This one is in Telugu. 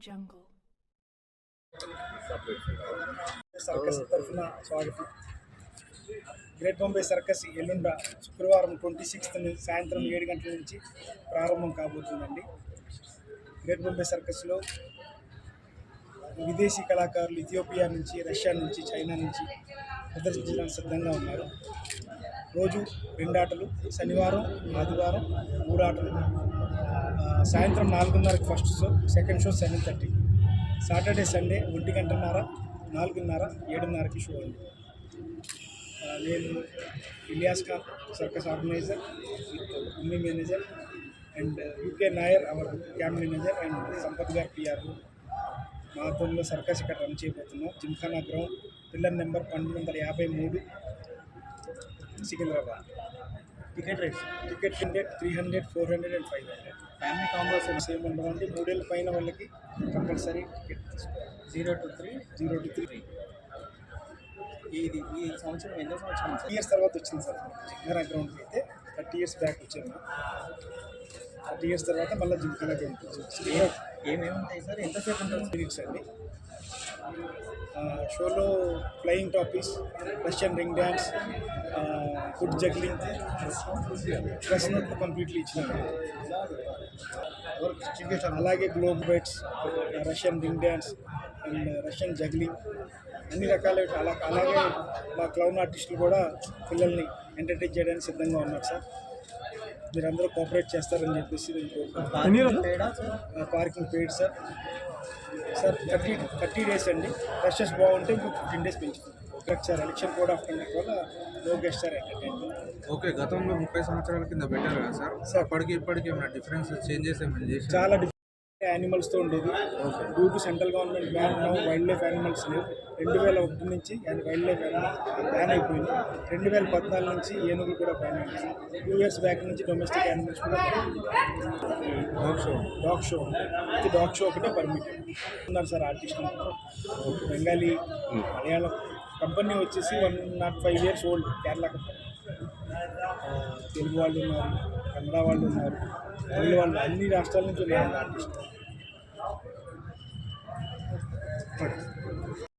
Jungle. సర్కస్ తరఫున స్వాగతం. గ్రేట్ బాంబే సర్కస్ ఎల్లుండ శుక్రవారం 26th సాయంత్రం 7 గంటల నుంచి ప్రారంభం కాబోతుందండి. గ్రేట్ బాంబే సర్కస్లో విదేశీ కళాకారులు ఇథియోపియా నుంచి, రష్యా నుంచి, చైనా నుంచి ప్రదర్శించడానికి సిద్ధంగా ఉన్నారు. రోజు 2 ఆటలు, శనివారం, ఆదివారం 3 ఆటలు. సాయంత్రం 4:30కి first show, second show 7:30. Saturday, Sunday 1:30, 4:30, 7:30కి షో అండి. నేను Ilyas Khan, circus organiser, Ummi manager, and UK Nair our camp manager, and Sampath గారు పిఆర్. మా ఆధ్వర్యంలో సర్కస్ ఇక్కడ రన్ చేయబోతున్నాం. Gymkhana ground, pillar number 1253, Secunderabad. Ticket 300, 400 and 500. Family combos same ఉండవండి. 3 ఏళ్ళ పైన వాళ్ళకి కంపల్సరీ టికెట్ తీసుకోవాలి. 0 to 3. ఈ సంవత్సరం ఎన్నో సంవత్సరం 30 years తర్వాత వచ్చింది సార్. జిమ్ఖానా గ్రౌండ్కి అయితే 30 years బ్యాక్ వచ్చాను. 30 years తర్వాత మళ్ళీ జిమ్ఖానా గ్రౌండ్కి వచ్చి ఏమేమి ఉంటాయి సార్? ఎంతసేపు ఉంటుంది? మినిట్స్ అండి. షోలో flying trapeze, Russian ring dance, foot juggling, press నోట్లు కంప్లీట్లీ ఇచ్చినారు. అలాగే globe bites, Russian ring dance and Russian juggling, అన్ని రకాల అలాగే మా క్లౌన్ ఆర్టిస్టులు కూడా పిల్లల్ని ఎంటర్టైన్ చేయడానికి సిద్ధంగా ఉన్నారు సార్. మీరందరూ కోఆపరేట్ చేస్తారని చెప్పేసి పార్కింగ్ పెయిడ్ సార్. 30 days అండి. రషెస్ బాగుంటే ఇంకో 15 days పెంచుతుంది sir. Election code of conduct వల్ల no guest sir entertainment. Okay, గతంలో 30 సంవత్సరాల కింద పెట్టారు కదా సార్, అప్పటికి ఇప్పటికి ఏమైనా డిఫరెన్స్ చేంజెస్ ఏమైనా చేసి? చాలా యానిమల్స్తో ఉండేది. Due to central government ban wild life animals లేవు. 2001 నుంచి వైల్డ్ లైఫ్ యానిమల్ బ్యాన్ అయిపోయింది. 2014 నుంచి ఏనుగులు కూడా బ్యాన్ అయింది. 2 years బ్యాక్ నుంచి డొమెస్టిక్ యానిమల్స్ కూడా డాగ్ షో ఇది డాగ్ షో ఒకటే పర్మిటెడ్ ఉన్నారు sir. Artist Bengali, Malayalam company వచ్చేసి 105 years old Kerala company. Telugu వాళ్ళు ఉన్నారు, కన్నడ వాళ్ళు ఉన్నారు, తమిళ వాళ్ళు, అన్ని రాష్ట్రాల నుంచి ఉన్నారు ఆర్టిస్ట్.